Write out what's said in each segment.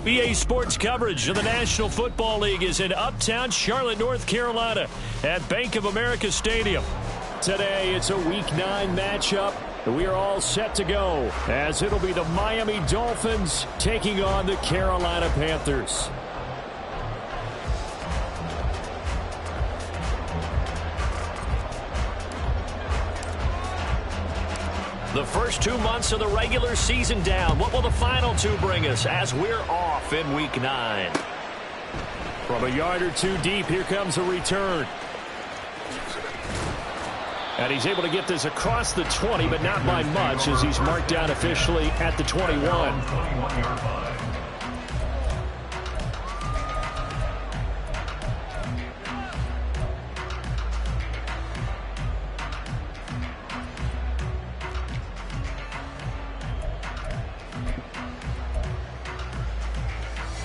EA Sports coverage of the National Football League is in uptown Charlotte, North Carolina at Bank of America Stadium. Today, it's a Week 9 matchup. We are all set to go as it'll be the Miami Dolphins taking on the Carolina Panthers. The first 2 months of the regular season down. What will the final 2 bring us as we're off in Week 9? From a yard or 2 deep, here comes a return. And he's able to get this across the 20, but not by much as he's marked down officially at the 21.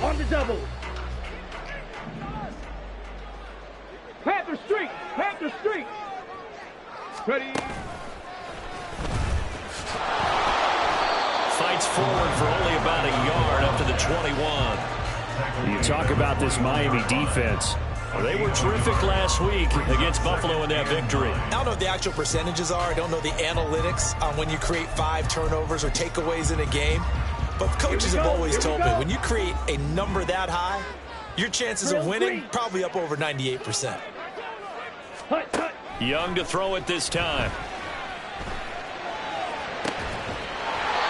On the double. Panther Street! Panther Street! Ready. Fights forward for only about a yard up to the 21. You talk about this Miami defense. They were terrific last week against Buffalo in that victory. I don't know what the actual percentages are. I don't know the analytics on when you create 5 turnovers or takeaways in a game. But coaches have always told me, when you create a number that high, your chances of winning probably up over 98%. Young to throw it this time.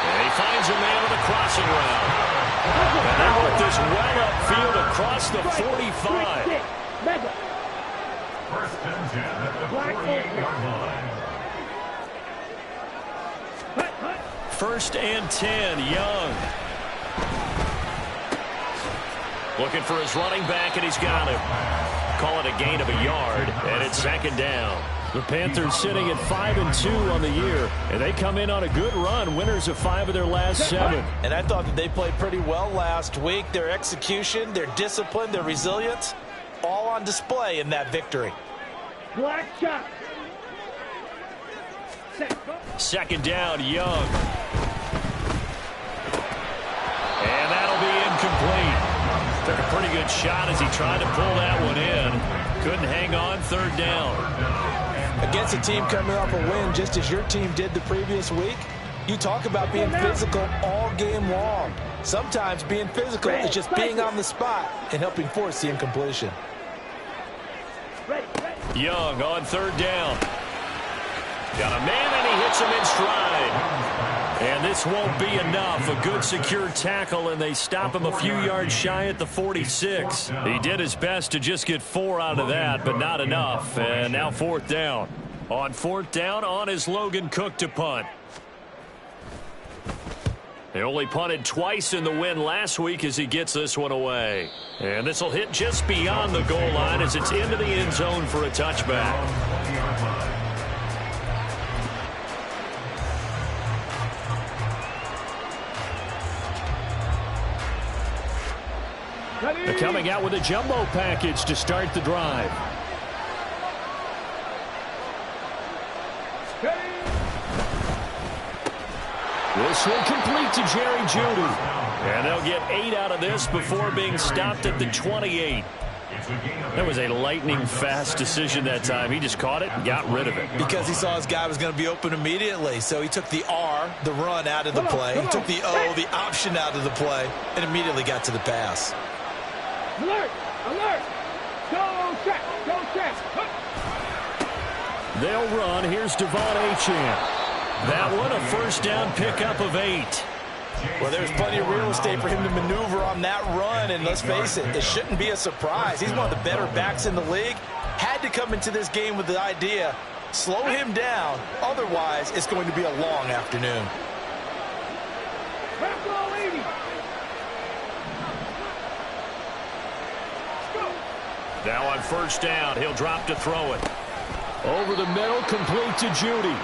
And he finds a man with a crossing route. And they work this well upfield across the 45. First and 10 at the 48-yard line. First and 10, Young. Looking for his running back, and he's got him. Call it a gain of a yard, and it's second down. The Panthers sitting at 5-2 on the year, and they come in on a good run, winners of 5 of their last 7. And I thought that they played pretty well last week. Their execution, their discipline, their resilience, all on display in that victory. Black shot. Second down, Young. And that'll be incomplete. Took a pretty good shot as he tried to pull that one in. Couldn't hang on, third down. Against a team coming off a win just as your team did the previous week, you talk about being physical all game long. Sometimes being physical is just being on the spot and helping force the incompletion. Young on third down. Got a man, and he hits him in stride. And this won't be enough. A good secure tackle, and they stop him a few yards shy at the 46. He did his best to just get 4 out of that, but not enough. And now fourth down. On fourth down, on is Logan Cook to punt. They only punted twice in the win last week as he gets this one away. And this will hit just beyond the goal line as it's into the end zone for a touchback. They're coming out with a jumbo package to start the drive. This will complete to Jerry Jeudy. And they'll get 8 out of this before being stopped at the 28. That was a lightning-fast decision that time. He just caught it and got rid of it. Because he saw his guy was going to be open immediately. So he took the R, the run, out of the play. He took the O, the option, out of the play, and immediately got to the pass. Alert! Alert! Go check! Go check! They'll run. Here's Devon Achane. That one, a first down pickup of 8. Well, there's plenty of real estate for him to maneuver on that run, and let's face it, it shouldn't be a surprise. He's one of the better backs in the league. Had to come into this game with the idea, slow him down, otherwise it's going to be a long afternoon. Now on first down, he'll drop to throw it. Over the middle, complete to Jeudy.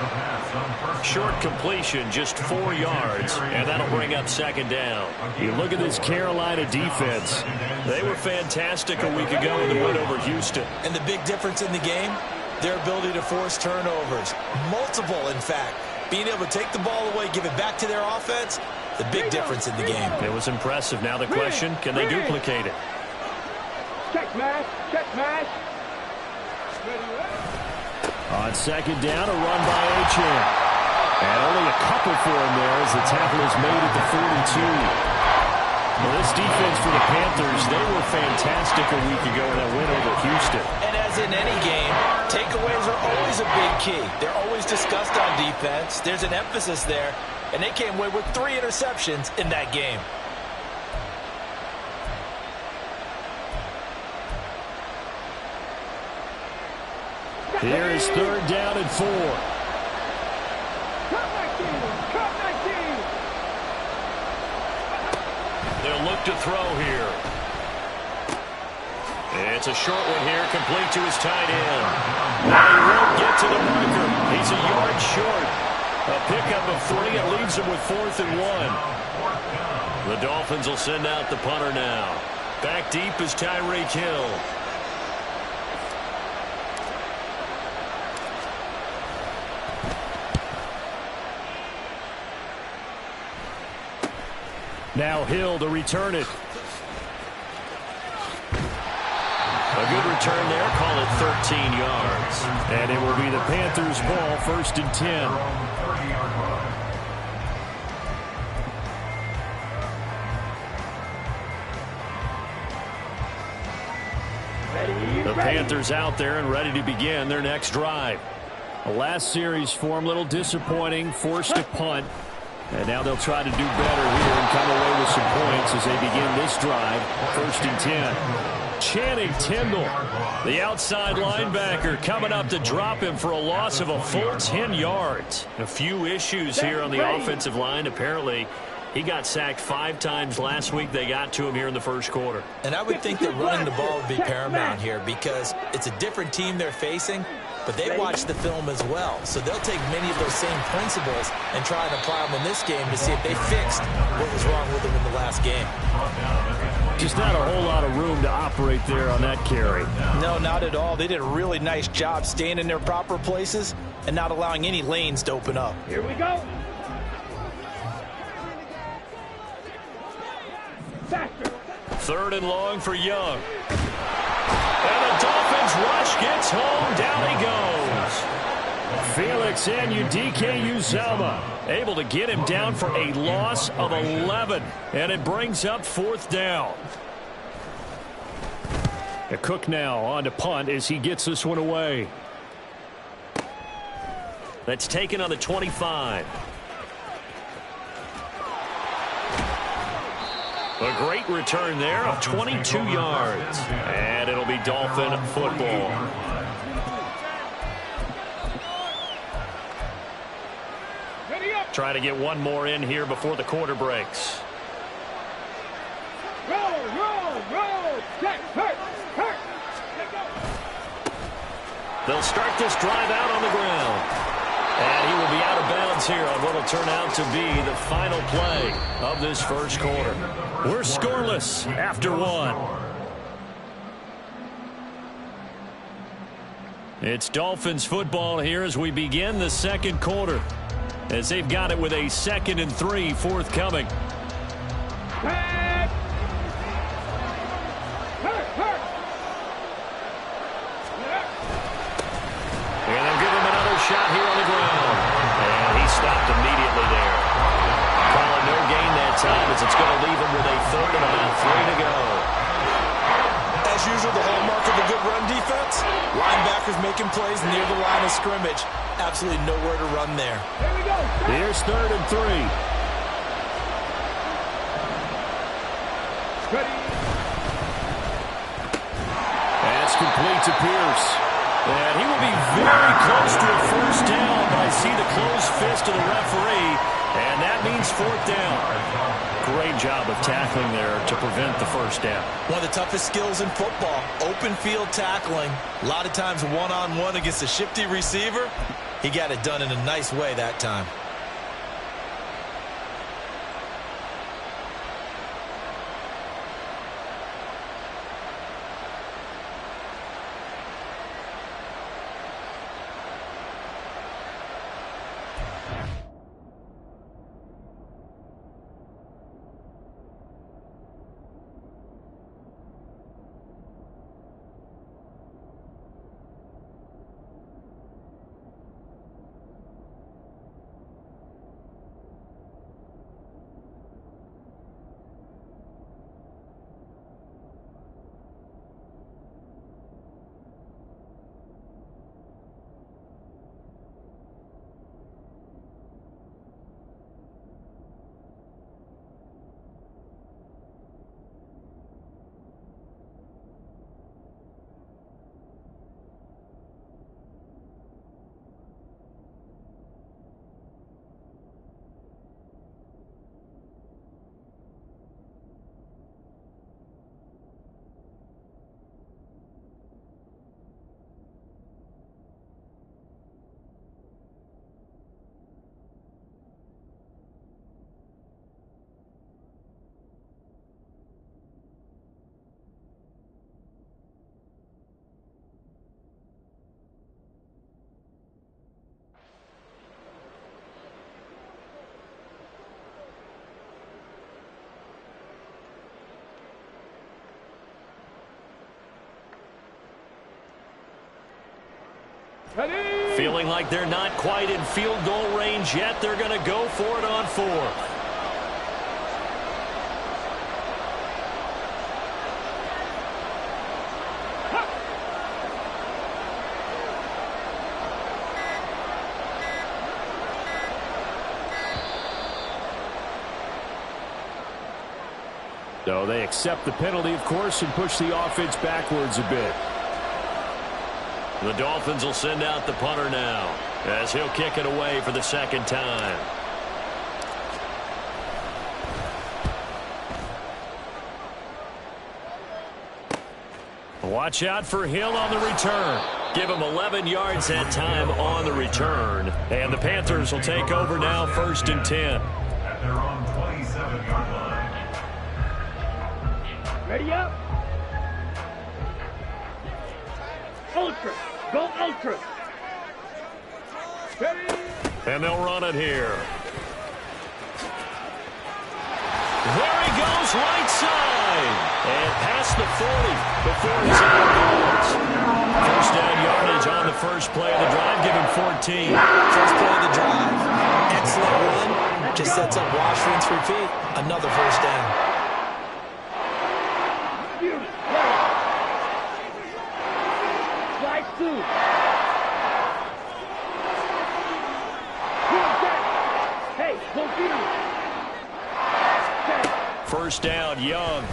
Short completion, just 4 yards, and that'll bring up second down. You look at this Carolina defense. They were fantastic a week ago in the win over Houston. And the big difference in the game, their ability to force turnovers. Multiple, in fact. Being able to take the ball away, give it back to their offense, the big difference in the game. It was impressive. Now the question, can they duplicate it? Check mash. Check mash. On second down, a run by Achane. And only a couple for him there as the tackle is made at the 42. Well, this defense for the Panthers, they were fantastic a week ago in that win over Houston. And as in any game, takeaways are always a big key. They're always discussed on defense. There's an emphasis there, and they came away with 3 interceptions in that game. Here is third down and 4. Cut 19. Cut 19. They'll look to throw here. It's a short one here, complete to his tight end. Now he won't get to the marker. He's a yard short. A pickup of 3. It leaves him with 4th and 1. The Dolphins will send out the punter now. Back deep is Tyreek Hill. Now Hill to return it. A good return there. Call it 13 yards. And it will be the Panthers' ball, 1st and 10. The Panthers out there and ready to begin their next drive. The last series for them, a little disappointing, forced to punt. And now they'll try to do better here and come away with some points as they begin this drive. 1st and 10. Channing Tindall, the outside linebacker, coming up to drop him for a loss of a full 10 yards. A few issues here on the offensive line. Apparently, he got sacked 5 times last week. They got to him here in the first quarter. And I would think that running the ball would be paramount here because it's a different team they're facing, but they watch the film as well. So they'll take many of those same principles and try and apply them in this game to see if they fixed what was wrong with them in the last game. Just not a whole lot of room to operate there on that carry. No, not at all. They did a really nice job staying in their proper places and not allowing any lanes to open up. Here we go. Faster. 3rd and long for Young. And the Dolphins rush gets home. Down he goes. Felix Anudike-Uzomah able to get him down for a loss of 11. And it brings up 4th down. Cook now on to punt as he gets this one away. That's taken on the 25. A great return there of 22 yards. And it'll be Dolphin football. Try to get one more in here before the quarter breaks. Roll, roll, roll. Check, hurt, hurt. They'll start this drive out on the ground. And he will be out of bounds here on what will turn out to be the final play of this first quarter. We're scoreless after 1. It's Dolphins football here as we begin the second quarter. As they've got it with a 2nd and 3 forthcoming. Hurt, hurt. And they'll give him another shot here on the ground. And he stopped immediately there. Calling no gain that time as it's going to leave him with a 3rd and about 3 to go. As usual, the hallmark of a good run defense, linebackers making plays near the line of scrimmage. Absolutely nowhere to run there. Here we go. Here's 3rd and 3. Ready. That's complete to Pierce. And he will be very close to a 1st down, but I see the closed fist of the referee, and that means 4th down. Great job of tackling there to prevent the 1st down. One of the toughest skills in football, open field tackling. A lot of times one-on-one against a shifty receiver. He got it done in a nice way that time. Ready? Feeling like they're not quite in field goal range yet. They're going to go for it on 4th. So they accept the penalty, of course, and push the offense backwards a bit. The Dolphins will send out the punter now as he'll kick it away for the second time. Watch out for Hill on the return. Give him 11 yards that time on the return. And the Panthers will take over now, 1st and 10. At their own 27-yard line. Ready up. Ultra. Go ultra. Ready. And they'll run it here. There he goes, right side. And past the 40 before he's out of bounds. First down yardage on the first play of the drive. Give him 14. First play of the drive. Excellent run. Just sets up wash, rinse, repeat. Another first down. Slide 2. Hey, go get him. First down, Young.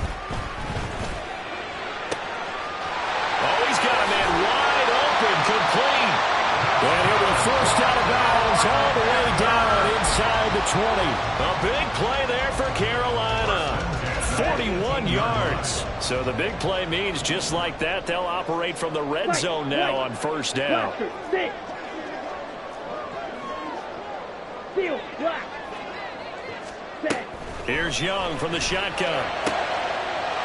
Oh, he's got a man wide open, complete. And he'll be forced out of bounds all the way down inside the 20. A big play there for Carolina. 41 yards. So the big play means just like that, they'll operate from the red zone now on first down. Six. Steal, black. Set. Here's Young from the shotgun.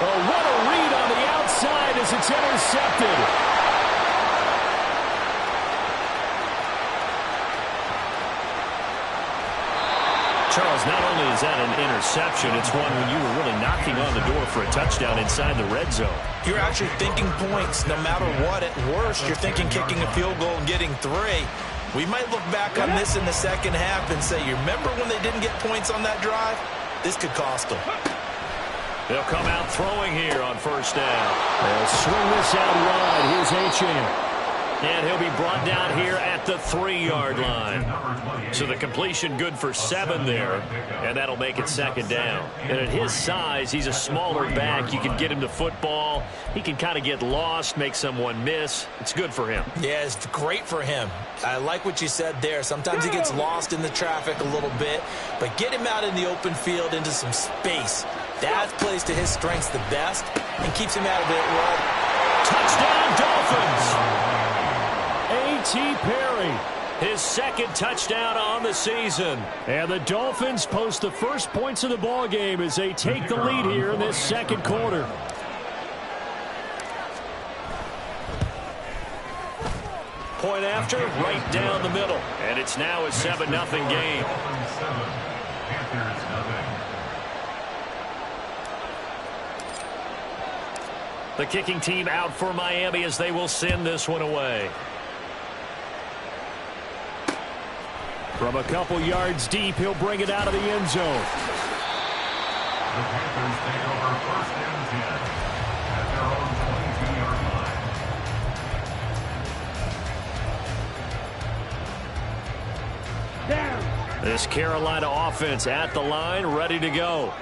Oh, what a read on the outside as it's intercepted. Charles, not only is that an interception, it's one when you were really knocking on the door for a touchdown inside the red zone. You're actually thinking points no matter what. At worst, you're thinking kicking a field goal and getting 3. We might look back on this in the second half and say, you remember when they didn't get points on that drive? This could cost them. They'll come out throwing here on first down. They'll swing this out wide. Here's Achane. And he'll be brought down here at the 3-yard line. So the completion good for 7 there, and that'll make it second down. And at his size, he's a smaller back. You can get him the football. He can kind of get lost, make someone miss. It's good for him. Yeah, it's great for him. I like what you said there. Sometimes he gets lost in the traffic a little bit, but get him out in the open field into some space. That plays to his strengths the best and keeps him out of it. Well, touchdown, Dolphins! A.T. Perry, his second touchdown on the season. And the Dolphins post the first points of the ball game as they take the lead here in this second quarter. Point after, right down the middle. And it's now a 7-0 game. The kicking team out for Miami as they will send this one away. From a couple yards deep, he'll bring it out of the end zone. The Panthers take over 1st and 10 at their own 22-yard line. Down. This Carolina offense at the line, ready to go.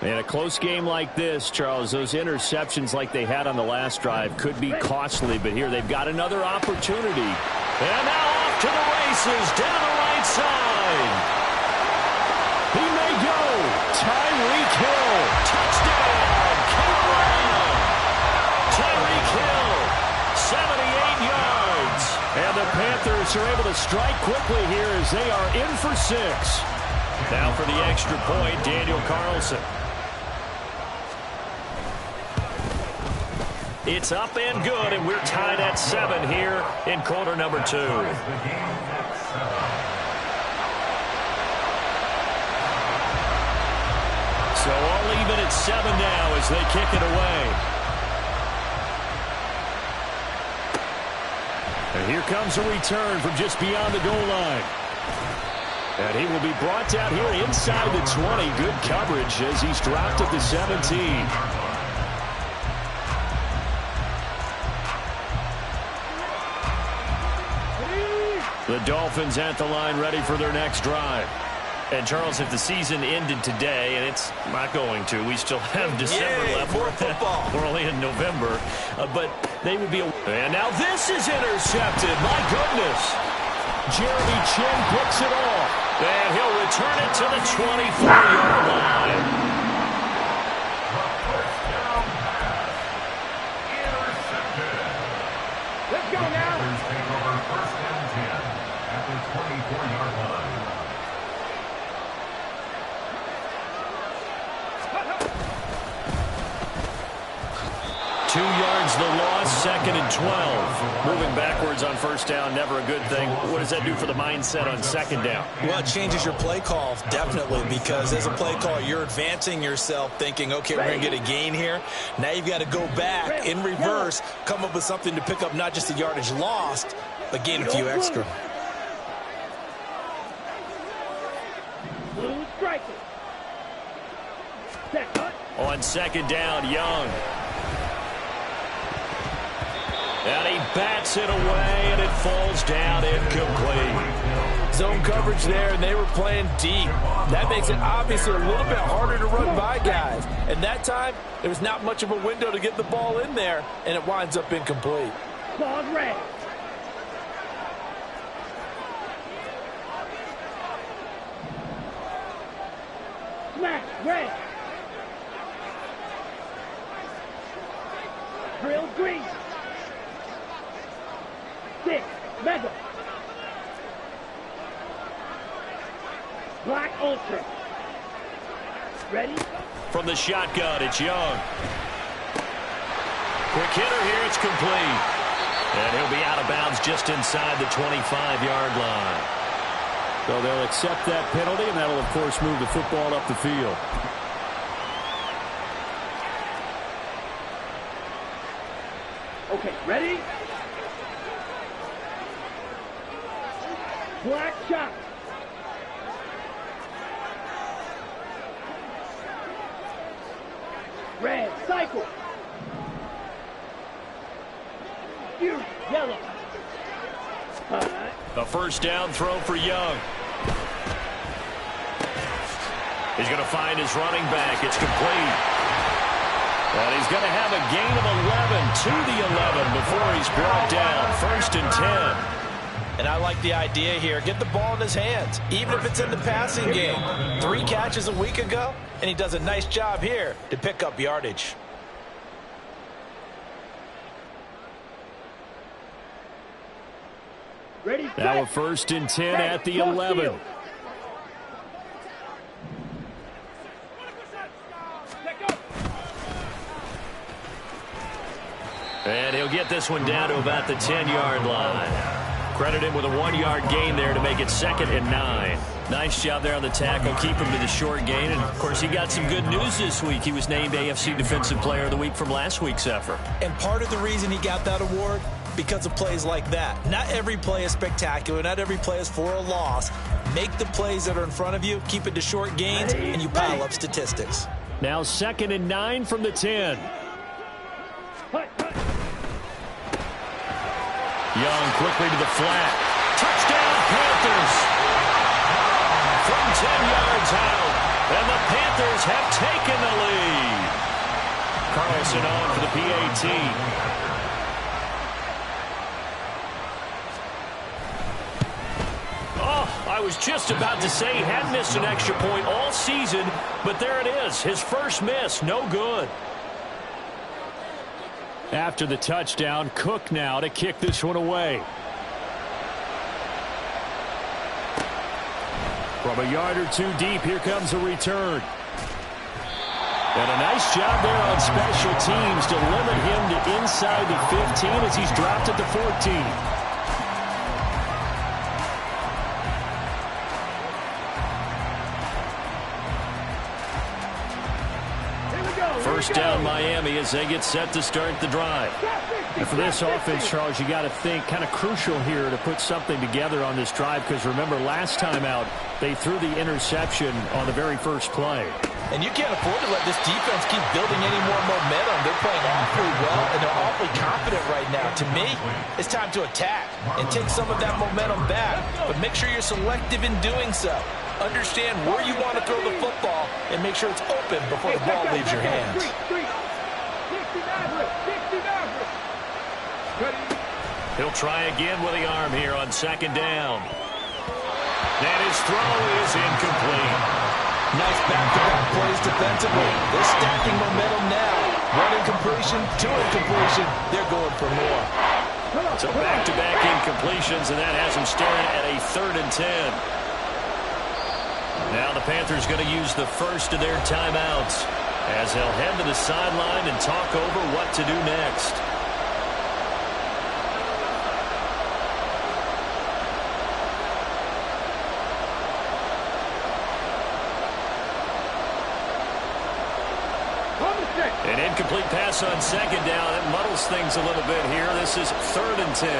In a close game like this, Charles, those interceptions like they had on the last drive could be costly, but here they've got another opportunity. And now off to the races, down the right side. He may go. Tyreek Hill. Touchdown, Carolina. Tyreek Hill, 78 yards. And the Panthers are able to strike quickly here as they are in for 6. Now for the extra point, Daniel Carlson. It's up and good, and we're tied at 7 here in quarter number 2. The game at 7. So all even at 7 now as they kick it away. And here comes a return from just beyond the goal line. And he will be brought down here inside the 20. Good coverage as he's dropped at the 17. The Dolphins at the line ready for their next drive. And, Charles, if the season ended today, and it's not going to, we still have December left. More football. We're only in November. But they would be and now this is intercepted. My goodness. Jeremy Chin picks it off. And he'll return it to the 24-yard line. Let's go now. Take over first and 10 at the 24-yard line. 2 yards the loss, 2nd and 12. Moving backwards on first down, never a good thing. What does that do for the mindset on 2nd down? Well, it changes your play call, definitely, because as a play call, you're advancing yourself thinking, okay, we're going to get a gain here. Now you've got to go back in reverse, come up with something to pick up not just the yardage lost, but gain a few extra. Blue striker. Set cut. On 2nd down, Young. And he bats it away, and it falls down incomplete. Zone coverage there, and they were playing deep. That makes it obviously a little bit harder to run by guys. And that time, there was not much of a window to get the ball in there, and it winds up incomplete. Claws red. Smash red. Drill green. 6 mega. Black ultra. Ready? From the shotgun, it's Young. Quick hitter here, it's complete. And he'll be out of bounds just inside the 25-yard line. So they'll accept that penalty, and that'll, of course, move the football up the field. Okay, ready? Black shot. Red cycle. Fury yellow. A first down throw for Young. He's going to find his running back. It's complete. And he's going to have a gain of 11 to the 11 before he's brought down. 1st and 10. And I like the idea here. Get the ball in his hands, even if it's in the passing game. 3 catches a week ago, and he does a nice job here to pick up yardage. Ready, Now a 1st and 10 at the 11. And he'll get this one down to about the 10-yard line. Credit him with a 1-yard gain there to make it 2nd and 9. Nice job there on the tackle. Keep him to the short gain. And, of course, he got some good news this week. He was named AFC Defensive Player of the Week from last week's effort. And part of the reason he got that award, because of plays like that. Not every play is spectacular. Not every play is for a loss. Make the plays that are in front of you, keep it to short gains, and you pile up statistics. Now 2nd and 9 from the 10. Young quickly to the flat. Touchdown, Panthers. From 10 yards out. And the Panthers have taken the lead. Carlson on for the PAT. Oh, I was just about to say he hadn't missed an extra point all season, but there it is. His first miss, no good. After the touchdown, Cook now to kick this one away. From a yard or 2 deep, here comes a return. And a nice job there on special teams to limit him to inside the 15 as he's dropped at the 14. First down Miami as they get set to start the drive. And for this offense, Charles, you got to think kind of crucial here to put something together on this drive, because remember last time out they threw the interception on the very first play. And you can't afford to let this defense keep building any more momentum. They're playing awfully well, and they're awfully confident right now. To me, it's time to attack and take some of that momentum back, but make sure you're selective in doing so. Understand where you want to throw the football and make sure it's open before the ball leaves your hands. He'll try again with the arm here on second down. And his throw is incomplete. Nice back-to-back plays defensively. They're stacking momentum now. One incompletion, two incompletion. They're going for more. So back-to-back incompletions, and that has them staring at a 3rd and 10. Now the Panthers going to use the first of their timeouts as they'll head to the sideline and talk over what to do next. An incomplete pass on second down. It muddles things a little bit here. This is 3rd and 10.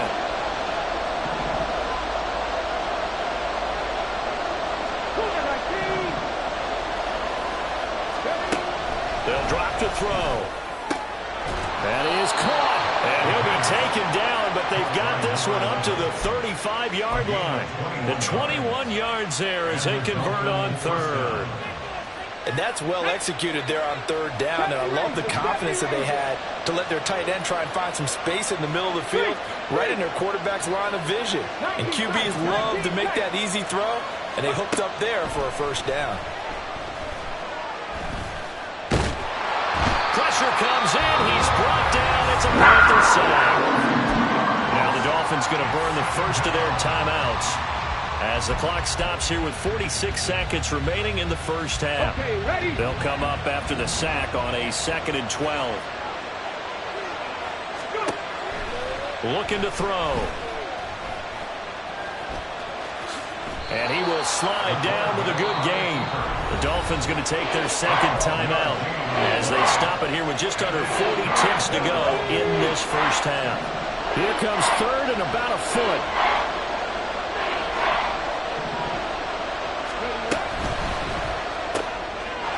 They'll drop to throw. That is caught. And he'll be taken down, but they've got this one up to the 35-yard line. The 21 yards there as they convert on 3rd. And that's well executed there on 3rd down, and I love the confidence that they had to let their tight end try and find some space in the middle of the field, right in their quarterback's line of vision. And QBs love to make that easy throw, and they hooked up there for a 1st down. Pressure comes in. He's brought down. It's a Panther sack. Now the Dolphins going to burn the first of their timeouts as the clock stops here with 46 seconds remaining in the first half. Okay, ready? They'll come up after the sack on a 2nd and 12. Looking to throw. And he will slide down with a good gain. The Dolphins going to take their 2nd timeout as they stop it here with just under 40 ticks to go in this first half. Here comes 3rd and about a foot.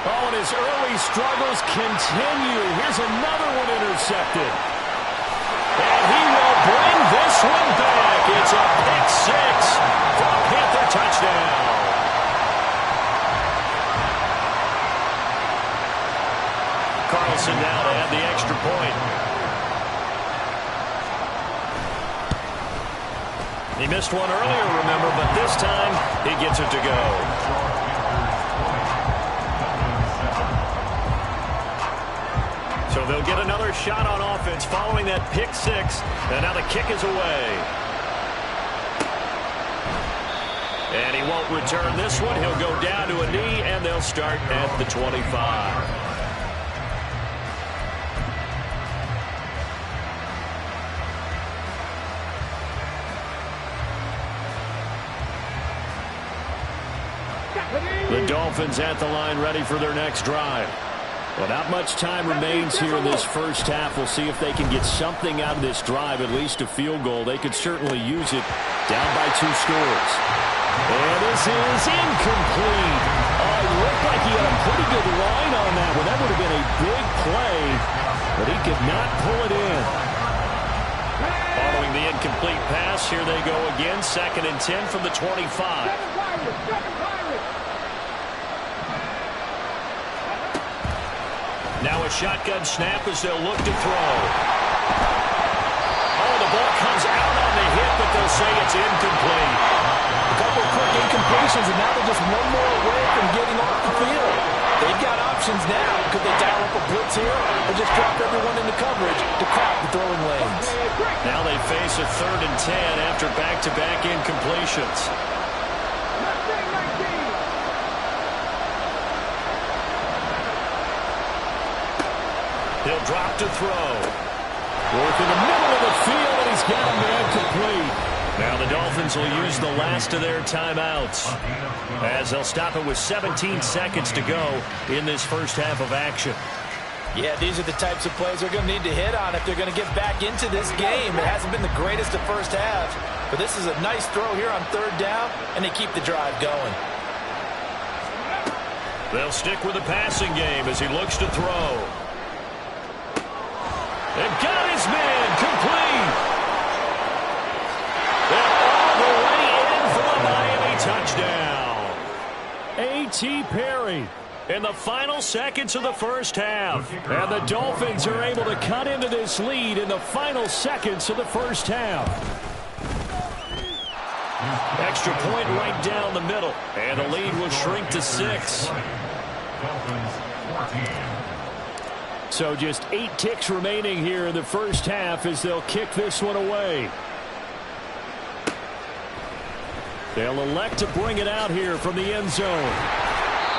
Oh, and his early struggles continue. Here's another one intercepted. And he will bring this one back. It's a pick 6 for a Panther touchdown. Carlson now to have the extra point. He missed one earlier, remember, but this time he gets it to go. So they'll get another shot on offense following that pick 6, and now the kick is away. And he won't return this one. He'll go down to a knee, and they'll start at the 25. The Dolphins at the line ready for their next drive. Well, not much time remains here in this first half. We'll see if they can get something out of this drive, at least a field goal. They could certainly use it down by 2 scores. And this is incomplete. Oh, it looked like he had a pretty good line on that one. That would have been a big play, but he could not pull it in. Following the incomplete pass, here they go again. 2nd and 10 from the 25. Now a shotgun snap as they'll look to throw. Oh, the ball comes out on the hit, but they'll say it's incomplete. A couple of quick incompletions, and now they're just one more away from getting off the field. They've got options now. Could they dial up a blitz here or just drop everyone into coverage to crowd the throwing lanes? Now they face a 3rd and 10 after back-to-back incompletions. He'll drop to throw. Work in the middle of the field, and he's got him there complete. Now the Dolphins will use the last of their timeouts as they'll stop it with 17 seconds to go in this first half of action. Yeah, these are the types of plays they're going to need to hit on if they're going to get back into this game. It hasn't been the greatest of first halves, but this is a nice throw here on third down, and they keep the drive going. They'll stick with the passing game as he looks to throw. And got his man complete. And all the way in for the Miami touchdown. A.T. Perry in the final seconds of the first half. And the Dolphins are able to cut into this lead in the final seconds of the first half. Extra point right down the middle. And the lead will shrink to 6. So just 8 ticks remaining here in the first half as they'll kick this one away. They'll elect to bring it out here from the end zone.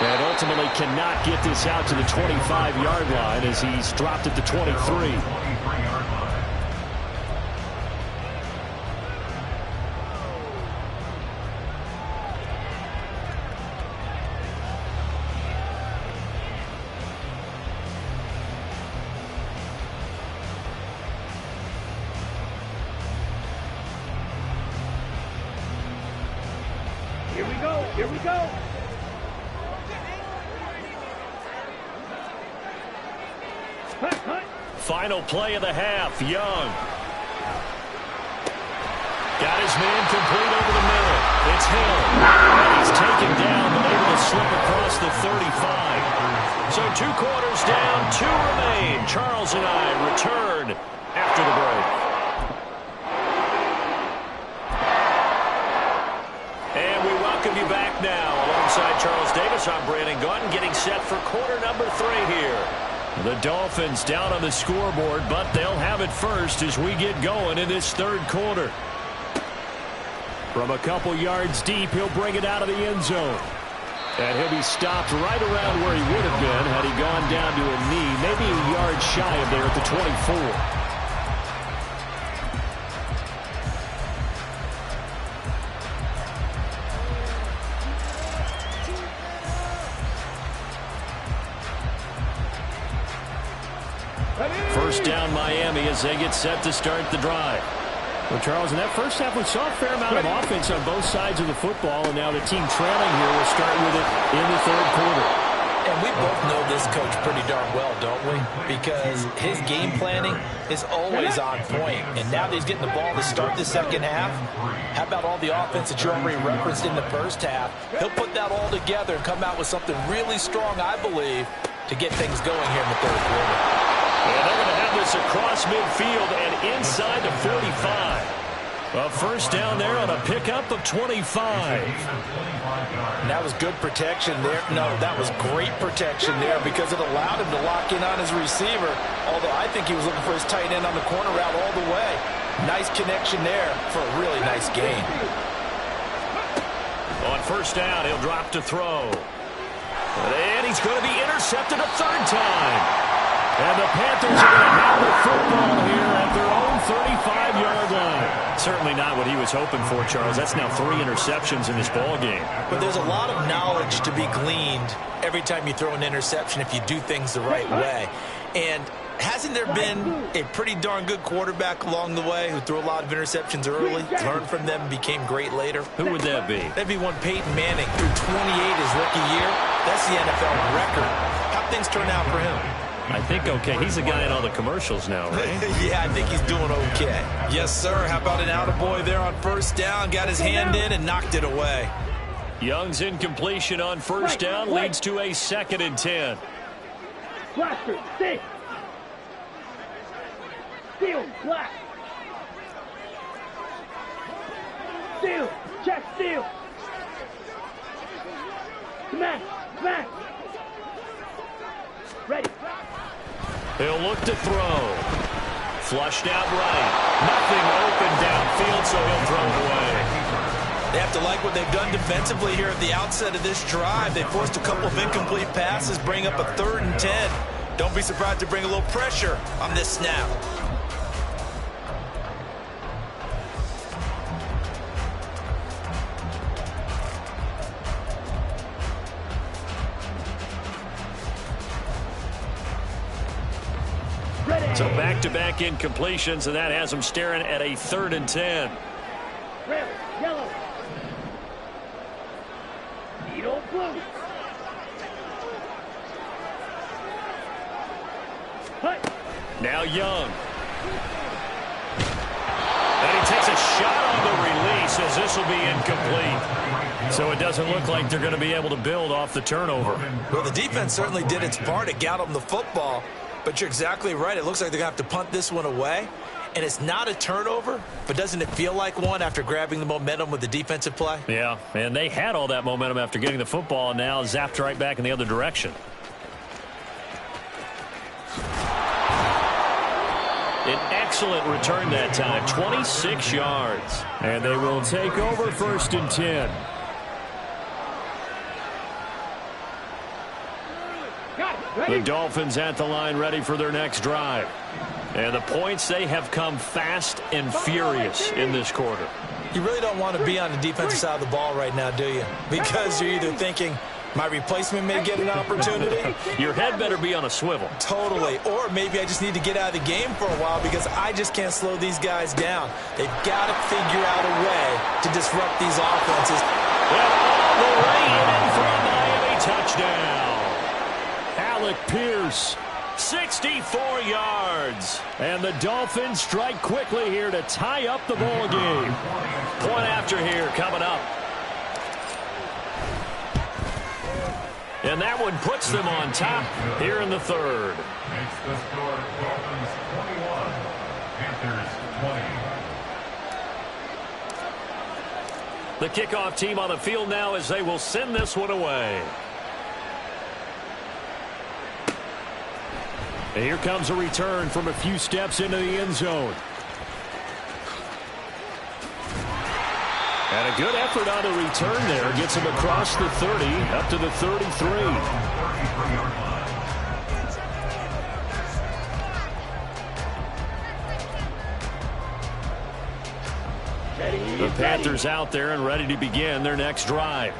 And ultimately cannot get this out to the 25-yard line as he's dropped at the 23. Here we go. Here we go. Hunt, hunt. Final play of the half. Young. Got his man complete over the middle. It's Hill. And he's taken down but able to slip across the 35. So 2 quarters down, 2 remain. Charles and I return after the break. And we welcome you back now. Alongside Charles Davis, I'm Brandon Gunn, getting set for quarter number 3 here. The Dolphins down on the scoreboard, but they'll have it first as we get going in this third quarter. From a couple yards deep, he'll bring it out of the end zone. And he'll be stopped right around where he would have been had he gone down to a knee, maybe a yard shy of there at the 24. First down Miami as they get set to start the drive. Well, Charles, in that first half, we saw a fair amount of offense on both sides of the football, and now the team trailing here will start with it in the third quarter. And we both know this coach pretty darn well, don't we? Because his game planning is always on point. And now that he's getting the ball to start the second half, how about all the offense that you already referenced in the first half? He'll put that all together and come out with something really strong, I believe, to get things going here in the third quarter. And they're going to have this across midfield and inside the 45. A first down there on a pickup of 25. And that was good protection there. No, that was great protection there because it allowed him to lock in on his receiver. Although I think he was looking for his tight end on the corner route all the way. Nice connection there for a really nice gain. On first down, he'll drop to throw. And he's going to be intercepted a third time. And the Panthers are going to have the football here at their own 35-yard line. Certainly not what he was hoping for, Charles. That's now 3 interceptions in this ball game. But there's a lot of knowledge to be gleaned every time you throw an interception if you do things the right way. And hasn't there been a pretty darn good quarterback along the way who threw a lot of interceptions early, learned from them, and became great later? Who would that be? That'd be one Peyton Manning, threw 28 his rookie year. That's the NFL record. How'd things turn out for him? I think okay. He's the guy in all the commercials now, right? Yeah, I think he's doing okay. Yes, sir. How about an attaboy there on first down? Got his hand in and knocked it away. Young's incompletion on first down leads to a 2nd and 10. Blaster, stay. Steal, black. Steal, check, steal. Smash, smash. Ready. He'll look to throw. Flushed out right. Nothing open downfield, so he'll throw it away. They have to like what they've done defensively here at the outset of this drive. They forced a couple of incomplete passes, bring up a 3rd and 10. Don't be surprised to bring a little pressure on this snap. So back-to-back incompletions, and that has them staring at a 3rd and 10. Red, yellow. Needle, blue. Hut. Now Young. And he takes a shot on the release as this will be incomplete. So it doesn't look like they're going to be able to build off the turnover. Well, the defense certainly did its part to get them the football, but you're exactly right. It looks like they're going to have to punt this one away. And it's not a turnover, but doesn't it feel like one after grabbing the momentum with the defensive play? Yeah, and they had all that momentum after getting the football, and now zapped right back in the other direction. An excellent return that time, 26 yards. And they will take over 1st and 10. The Dolphins at the line ready for their next drive. And the points, they have come fast and furious in this quarter. You really don't want to be on the defensive side of the ball right now, do you? Because you're either thinking, my replacement may get an opportunity. Your head better be on a swivel. Totally. Or maybe I just need to get out of the game for a while because I just can't slow these guys down. They've got to figure out a way to disrupt these offenses. And all the way in for a Miami touchdown. Alec Pierce, 64 yards. And the Dolphins strike quickly here to tie up the ball game. Point after here coming up. And that one puts them on top here in the 3rd. Makes the score Dolphins 21, Panthers 20. The kickoff team on the field now as they will send this one away. And here comes a return from a few steps into the end zone. And a good effort on the return there. Gets him across the 30, up to the 33. The Panthers out there and ready to begin their next drive.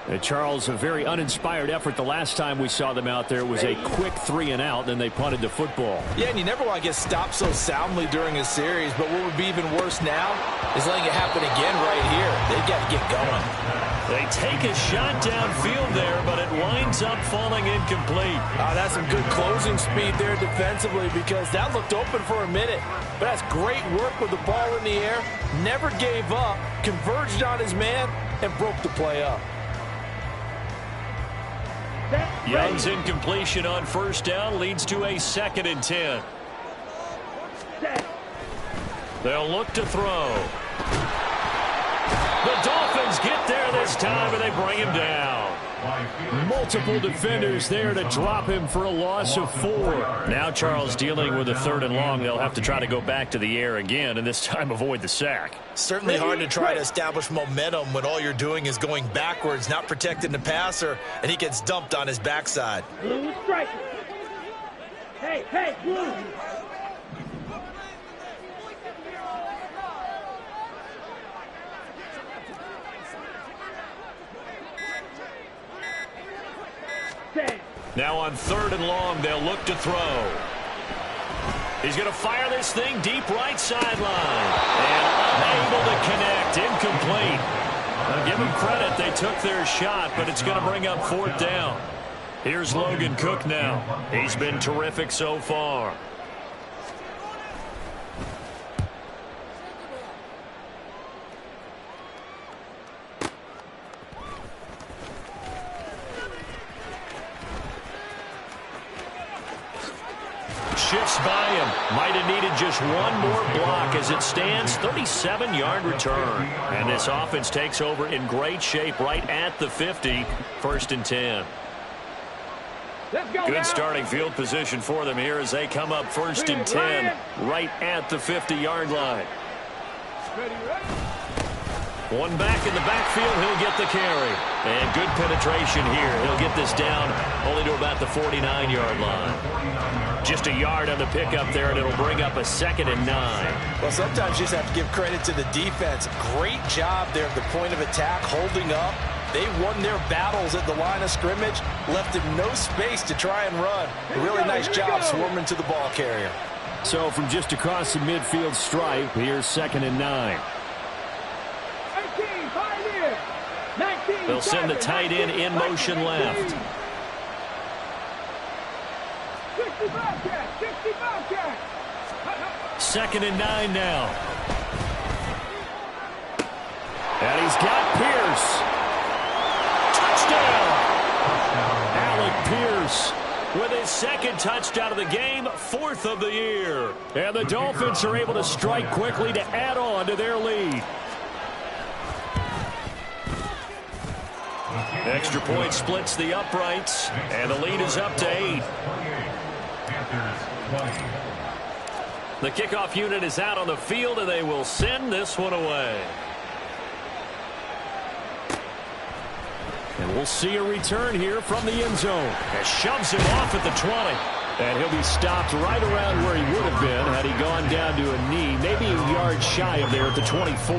And Charles, a very uninspired effort the last time we saw them out there. It was a quick 3 and out, then they punted the football. Yeah, and you never want to get stopped so soundly during a series, but what would be even worse now is letting it happen again right here. They've got to get going. They take a shot downfield there, but it winds up falling incomplete. That's some good closing speed there defensively because that looked open for a minute. But that's great work with the ball in the air. Never gave up, converged on his man, and broke the play up. Young's incompletion on 1st down leads to a 2nd and 10. They'll look to throw. The Dolphins get there this time, and they bring him down. Multiple defenders there to drop him for a loss of 4. Now Charles dealing with a 3rd and long. They'll have to try to go back to the air again, and this time avoid the sack. Certainly hard to try to establish momentum when all you're doing is going backwards, not protecting the passer, and he gets dumped on his backside. Blue striker. Hey, blue. Now on 3rd and long, they'll look to throw. He's going to fire this thing deep right sideline. And unable to connect. Incomplete. I'll give them credit. They took their shot, but it's going to bring up 4th down. Here's Logan Cook now. He's been terrific so far. Shifts by him. Might have needed just one more block as it stands. 37-yard return. And this offense takes over in great shape right at the 50. 1st and 10. Good starting field position for them here as they come up 1st and 10 right at the 50-yard line. One back in the backfield, he'll get the carry. And good penetration here. He'll get this down only to about the 49-yard line. Just a yard on the pickup there, and it'll bring up a 2nd and 9. Well, sometimes you just have to give credit to the defense. Great job there at the point of attack, holding up. They won their battles at the line of scrimmage, left him no space to try and run. A really nice job swarming to the ball carrier. So from just across the midfield stripe, here's 2nd and 9. 18, Pioneer. 19, They'll send the tight end in motion left. 60 Bobcat, 60 Bobcat. 2nd and 9 now. And he's got Pierce. Touchdown! Alec Pierce with his 2nd touchdown of the game, 4th of the year. And the Dolphins are able to strike quickly to add on to their lead. Extra point splits the uprights, and the lead is up to 8. The kickoff unit is out on the field, and they will send this one away. And we'll see a return here from the end zone. And shoves him off at the 20. And he'll be stopped right around where he would have been had he gone down to a knee, maybe a yard shy of there at the 24.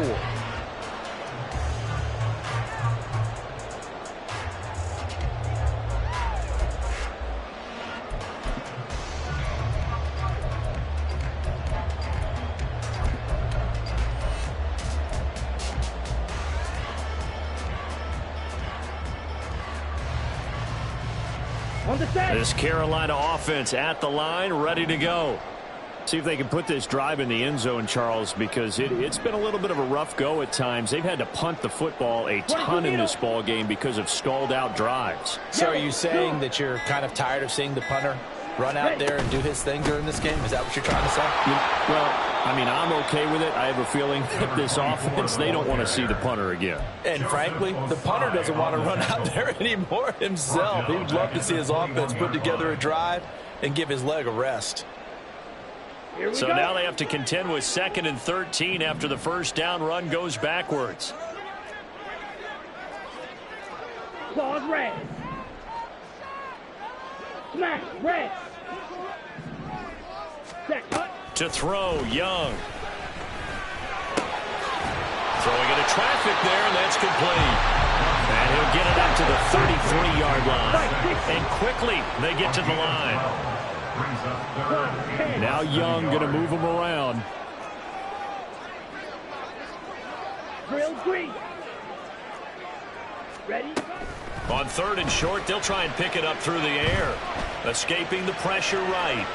On the set. This Carolina offense at the line, ready to go. See if they can put this drive in the end zone, Charles, because it's been a little bit of a rough go at times. They've had to punt the football a ton in this ball game because of stalled out drives. So are you saying that you're kind of tired of seeing the punter run out there and do his thing during this game? Is that what you're trying to say? Well, I mean, I'm okay with it. I have a feeling that this offense, they don't want to see the punter again. And frankly, the punter doesn't want to run out there anymore himself. He would love to see his offense put together a drive and give his leg a rest. So now they have to contend with 2nd and 13 after the first down run goes backwards. Claws red. Smash red. Set cut. To throw, Young. Throwing into traffic there, and that's complete. And he'll get it up to the 33-yard line. And quickly, they get to the line. Now Young going to move him around. Drill green. Ready? On 3rd and short, they'll try and pick it up through the air. Escaping the pressure right.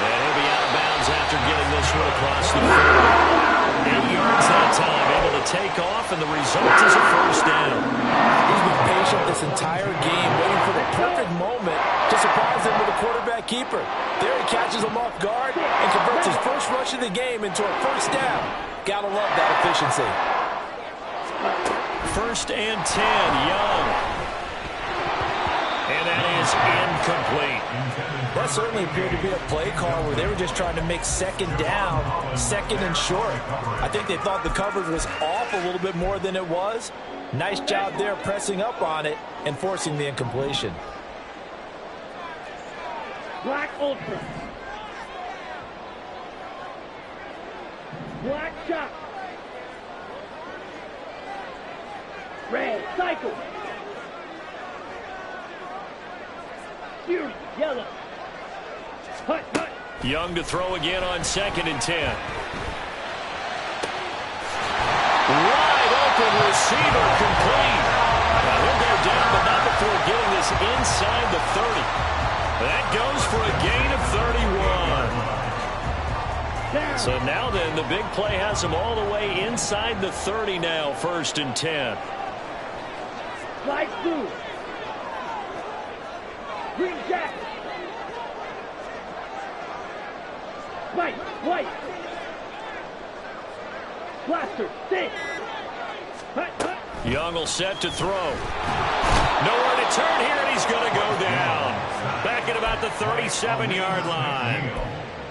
And he'll be out of bounds after getting this one across the field. 8 yards that time, able to take off, and the result is a first down. He's been patient this entire game, waiting for the perfect moment to surprise him with a quarterback keeper. There he catches him off guard and converts his first rush of the game into a first down. Gotta love that efficiency. 1st and 10, Young. And that is incomplete. That certainly appeared to be a play call where they were just trying to make 2nd down, 2nd and short. I think they thought the coverage was off a little bit more than it was. Nice job there pressing up on it and forcing the incompletion. Black Ultra. Black Shot. Red Cycle. Fury Yellow. Hut, hut. Young to throw again on 2nd and 10. Wide open receiver complete. Now he'll go down, but not before getting this inside the 30. That goes for a gain of 31. So now then, the big play has him all the way inside the 30 now, 1st and 10. Light blue. Green jacket. White. Blaster, six. Hut. Young will set to throw. Nowhere to turn here, and he's going to go down. Back at about the 37-yard line.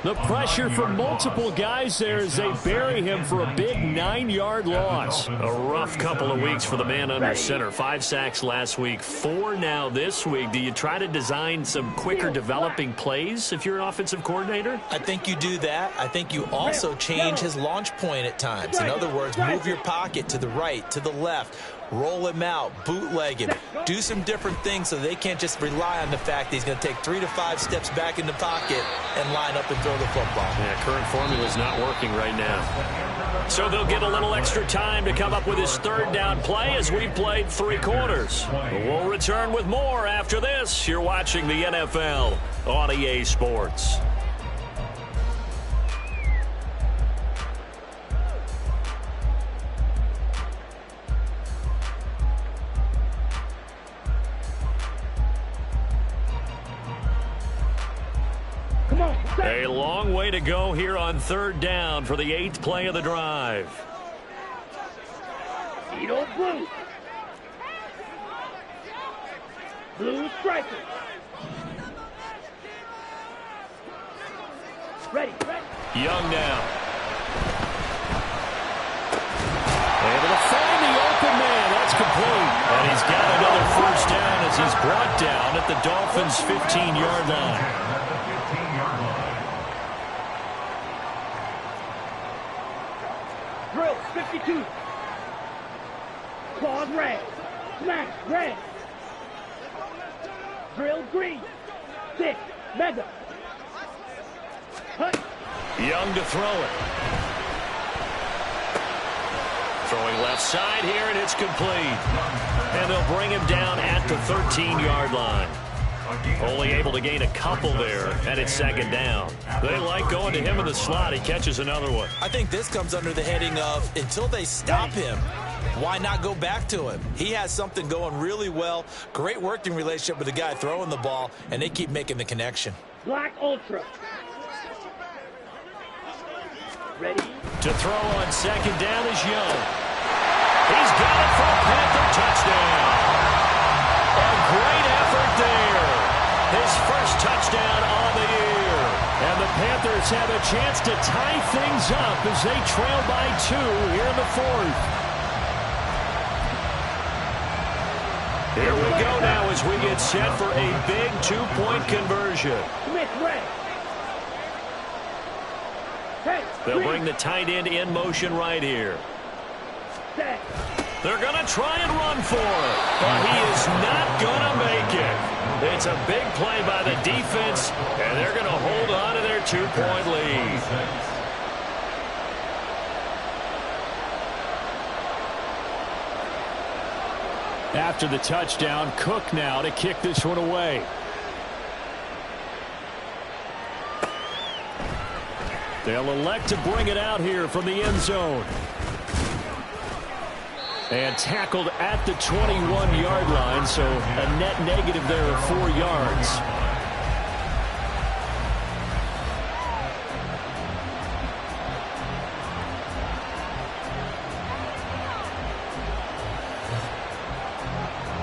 The pressure from multiple guys there as they bury him for a big 9-yard loss. A rough couple of weeks for the man under center. 5 sacks last week, 4 now this week. Do you try to design some quicker developing plays if you're an offensive coordinator? I think you do that. I think you also change his launch point at times. In other words, move your pocket to the right, to the left. roll him out, bootleg him, do some different things so they can't just rely on the fact that he's going to take 3 to 5 steps back in the pocket and line up and throw the football. Yeah, current formula is not working right now. So they'll get a little extra time to come up with his third down play as we played 3 quarters. We'll return with more after this. You're watching the NFL on EA Sports. A long way to go here on third down for the 8th play of the drive. Edo blue. Blue striker. Ready. Young now. Able to find the open man. That's complete. And he's got another first down as he's brought down at the Dolphins' 15-yard line. Drill 52. Claws red. Smash red. Drill green. 6. Mega. Hut. Young to throw it. Throwing left side here, and it's complete. And they'll bring him down at the 13-yard line. Only able to gain a couple there, and it's second down. They like going to him in the slot. He catches another one. I think this comes under the heading of until they stop him, why not go back to him? He has something going really well. Great working relationship with the guy throwing the ball, and they keep making the connection. Black Ultra. Ready. To throw on second down is Young. He's got it for a Panther touchdown. A great effort there. His first touchdown on the year. And the Panthers have a chance to tie things up as they trail by 2 here in the 4th. Here we go now as we get set for a big 2-point conversion. Smith red. Hey, They'll bring the tight end in motion right here. set. They're going to try and run for it, but he is not going to make it. It's a big play by the defense, and they're going to hold on to their 2-point lead. After the touchdown, Cook now to kick this one away. They'll elect to bring it out here from the end zone. And tackled at the 21-yard line, so a net negative there of 4 yards.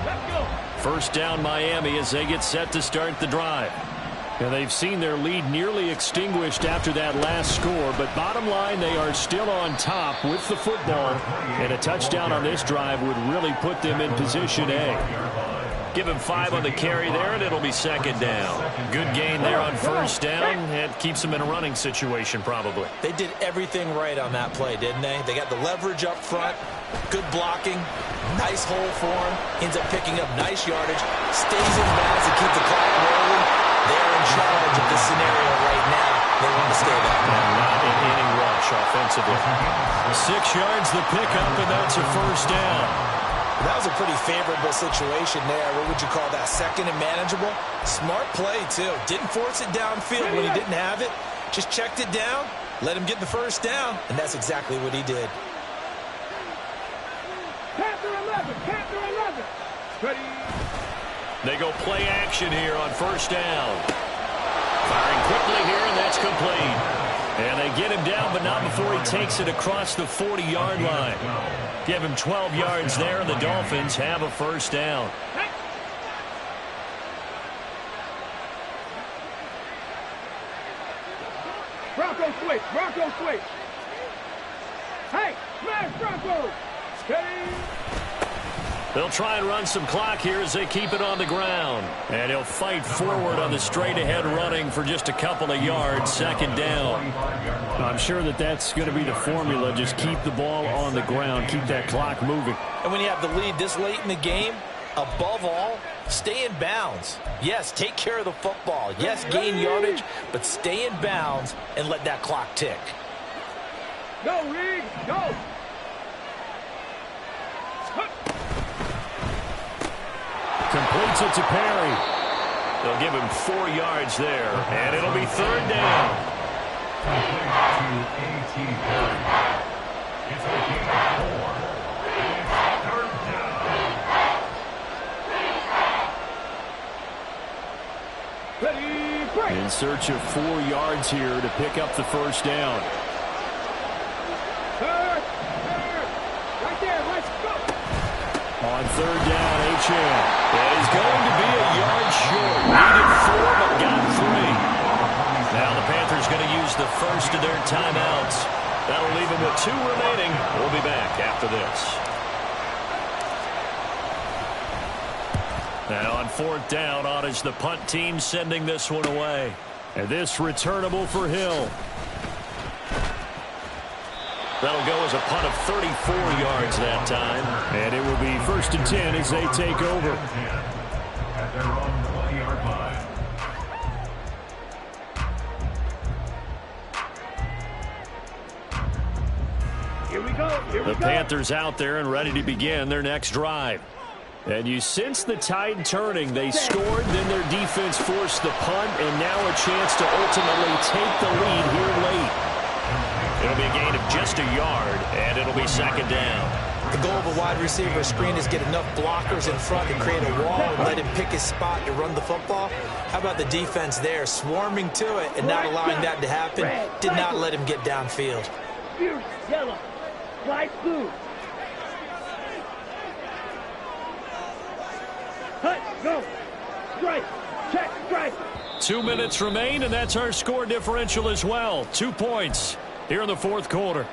Let's go. First down Miami as they get set to start the drive. And they've seen their lead nearly extinguished after that last score, but bottom line, they are still on top with the football, and a touchdown on this drive would really put them in position A. Give him 5 on the carry there, and it'll be second down. Good gain there on first down. It keeps them in a running situation probably. They did everything right on that play, didn't they? They got the leverage up front, good blocking, nice hole for him, ends up picking up nice yardage, stays in bounds to keep the clock rolling. They're in charge of this scenario right now. They want to stay that way. Not in any rush offensively. 6 yards the pickup, and that's a first down. That was a pretty favorable situation there. What would you call that? Second and manageable? Smart play, too. Didn't force it downfield when he didn't have it. Just checked it down, let him get the first down, and that's exactly what he did. Panther 11. Panther 11. Ready. They go play action here on first down. Firing quickly here, and that's complete. And they get him down, but not before he takes it across the 40-yard line. Give him 12 yards there, and the Dolphins have a first down. Hey. Bronco switch. Bronco switch. Hey, smash Bronco. Hey. They'll try and run some clock here as they keep it on the ground. And he'll fight forward on the straight-ahead running for just a couple of yards, second down. I'm sure that that's going to be the formula. Just keep the ball on the ground, keep that clock moving. And when you have the lead this late in the game, above all, stay in bounds. Yes, take care of the football. Yes, gain yardage, but stay in bounds and let that clock tick. Go, Reed, go! Completes it to Perry. They'll give him 4 yards there, and it'll be third down. Complete to A.T. Perry. It's a gain of 4. And it's third down. Ready, break! In search of 4 yards here to pick up the first down. Third, right there, let's go! On third down, Achane. That is going to be a yard short. Needed 4, but got 3. Now the Panthers going to use the first of their timeouts. That'll leave them with 2 remaining. We'll be back after this. Now on fourth down, on is the punt team sending this one away. And this returnable for Hill. That'll go as a punt of 34 yards that time. And it will be 1st and 10 as they take over. At their own 20-yard line. Here we go, here we The go! Panthers out there and ready to begin their next drive. And you sense the tide turning. They scored, then their defense forced the punt, and now a chance to ultimately take the lead here late. It'll be a gain of just a yard, and it'll be second down. The goal of a wide receiver screen is get enough blockers in front to create a wall and let him pick his spot to run the football. How about the defense there, swarming to it and not allowing that to happen? Did not let him get downfield. Fierce, yellow, light blue. Cut, go, strike, check, strike. 2 minutes remain, and that's our score differential as well. 2 points here in the fourth quarter.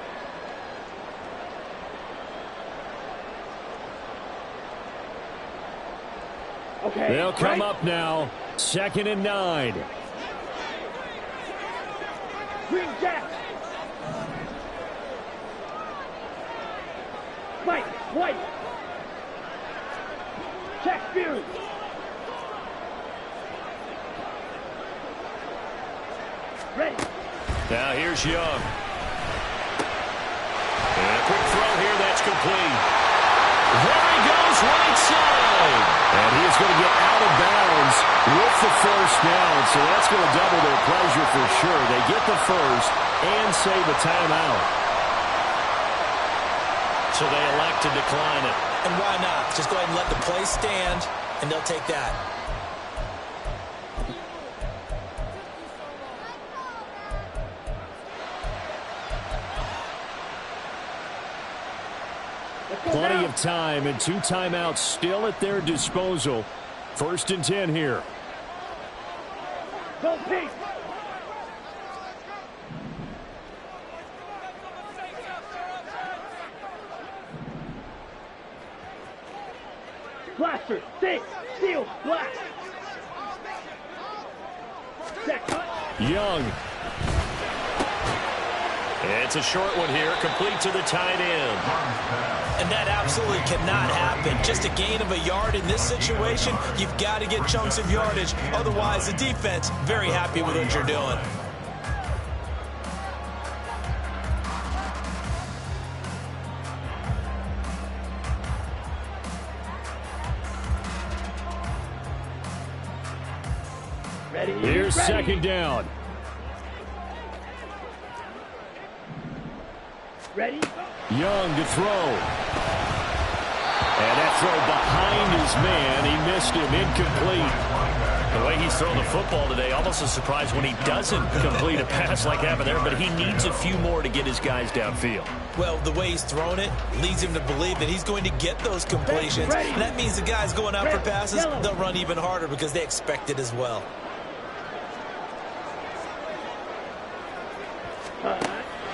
Okay, They'll come right. up now. 2nd and 9. Green Jack. Mike, White. Check, Fury. Ready. Now here's Young. And a quick throw here, that's complete. There he goes, right side. And he is going to get out of bounds with the first down, so that's going to double their pleasure for sure. They get the first and save a timeout. So they elect to decline it. And why not? Just go ahead and let the play stand, and they'll take that. Plenty of time and 2 timeouts still at their disposal. 1st and 10 here. Go, Pete. Blaster, sink, steal, blast. Check, cut. Young. It's a short one here, complete to the tight end. And that absolutely cannot happen. Just a gain of a yard in this situation, you've got to get chunks of yardage. Otherwise, the defense, very happy with what you're doing. Ready, Here's ready. 2nd down. Ready. Young to throw. And that throw behind his man. He missed him. Incomplete. The way he's thrown the football today, almost a surprise when he doesn't complete a pass like happened there, but he needs a few more to get his guys downfield. Well, the way he's thrown it leads him to believe that he's going to get those completions. And that means the guys going out for passes, they'll run even harder because they expect it as well.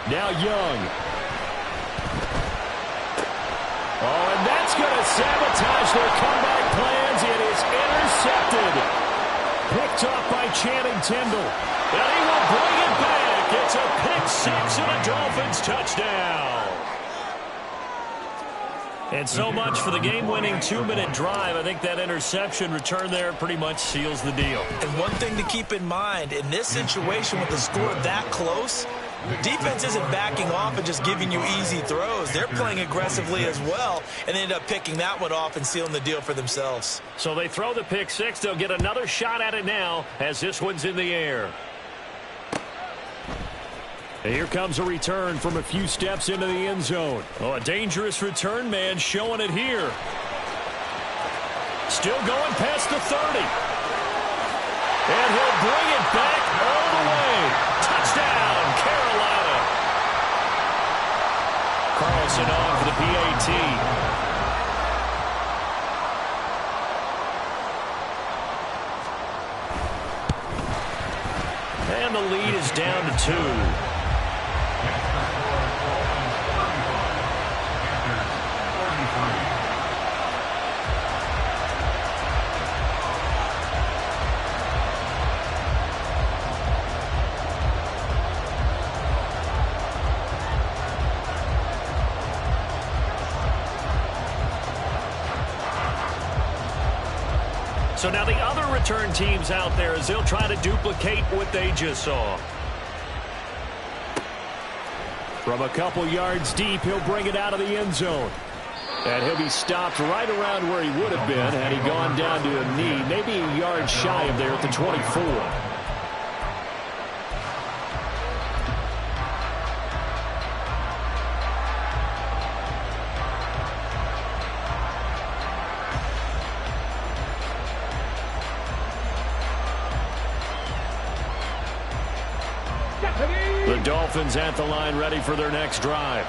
Now Young. Oh, and that's going to sabotage their comeback plans. It is intercepted. Picked off by Channing Tindall. And he will bring it back. It's a pick six and a Dolphins touchdown. And so much for the game-winning 2-minute drive. I think that interception return there pretty much seals the deal. And one thing to keep in mind, in this situation with the score that close, defense isn't backing off and just giving you easy throws. They're playing aggressively as well, and they end up picking that one off and sealing the deal for themselves. So they throw the pick six. They'll get another shot at it now as this one's in the air. And here comes a return from a few steps into the end zone. Oh, a dangerous return man showing it here. Still going past the 30. And he'll bring it back all the way. Touchdown, Carolina. Carlson on for the PAT. And the lead is down to 2. So now the other return teams out there as they'll try to duplicate what they just saw. From a couple yards deep, he'll bring it out of the end zone. And he'll be stopped right around where he would have been had he gone down to a knee, maybe a yard shy of there at the 24. The Dolphins at the line ready for their next drive.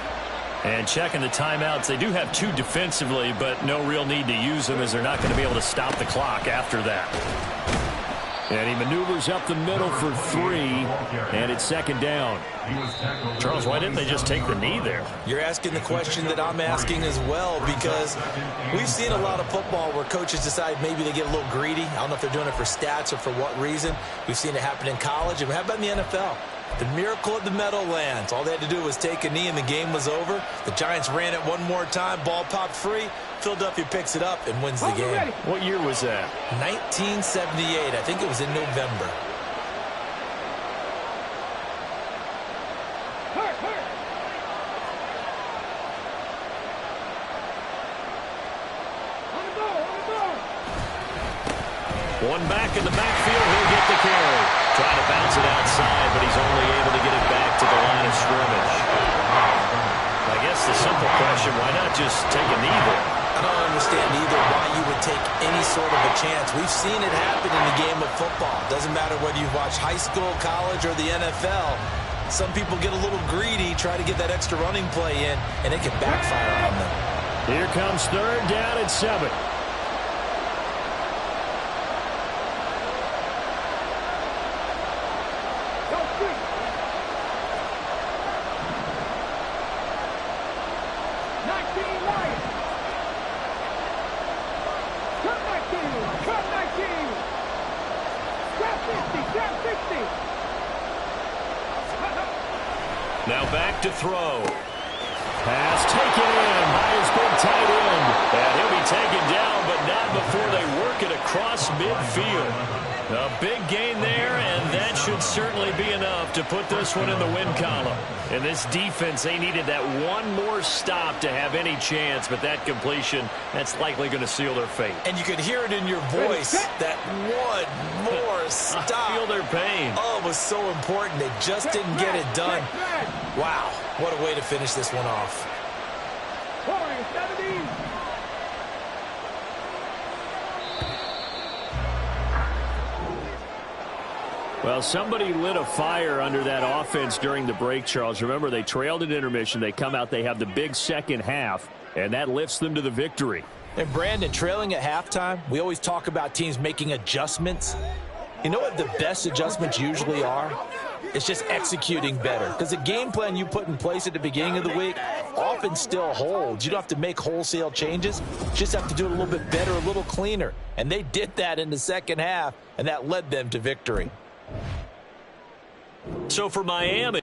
And checking the timeouts, they do have 2 defensively, but no real need to use them as they're not going to be able to stop the clock after that. And he maneuvers up the middle for 3, and it's second down. Charles, why didn't they just take the knee there? You're asking the question that I'm asking as well, because we've seen a lot of football where coaches decide maybe they get a little greedy. I don't know if they're doing it for stats or for what reason. We've seen it happen in college, and how about in the NFL? The miracle of the Meadowlands. All they had to do was take a knee and the game was over. The Giants ran it one more time. Ball popped free. Philadelphia picks it up and wins the game. What year was that? 1978. I think it was in November. One back in the backfield. He'll get the carry. Trying to bounce it outside, but he's only able to get it back to the line of scrimmage. I guess the simple question, why not just take a knee there? I don't understand either why you would take any sort of a chance. We've seen it happen in the game of football. Doesn't matter whether you watch high school, college, or the NFL. Some people get a little greedy, try to get that extra running play in, and it can backfire on them. Here comes third down at 7. Now back to throw. Pass taken in by his big tight end. And he'll be taken down, but not before they work it across midfield. A big gain there, and that should certainly be enough to put this one in the win column. And this defense, they needed that one more stop to have any chance, but that completion, that's likely going to seal their fate. And you could hear it in your voice, that one more stop. I feel their pain. Oh, it was so important. They just didn't get it done. Wow, what a way to finish this one off. Well, somebody lit a fire under that offense during the break, Charles. Remember, they trailed at intermission. They come out, they have the big second half, and that lifts them to the victory. And, Brandon, trailing at halftime, we always talk about teams making adjustments. You know what the best adjustments usually are? It's just executing better. Because the game plan you put in place at the beginning of the week often still holds. You don't have to make wholesale changes. You just have to do it a little bit better, a little cleaner. And they did that in the second half, and that led them to victory. So for Miami,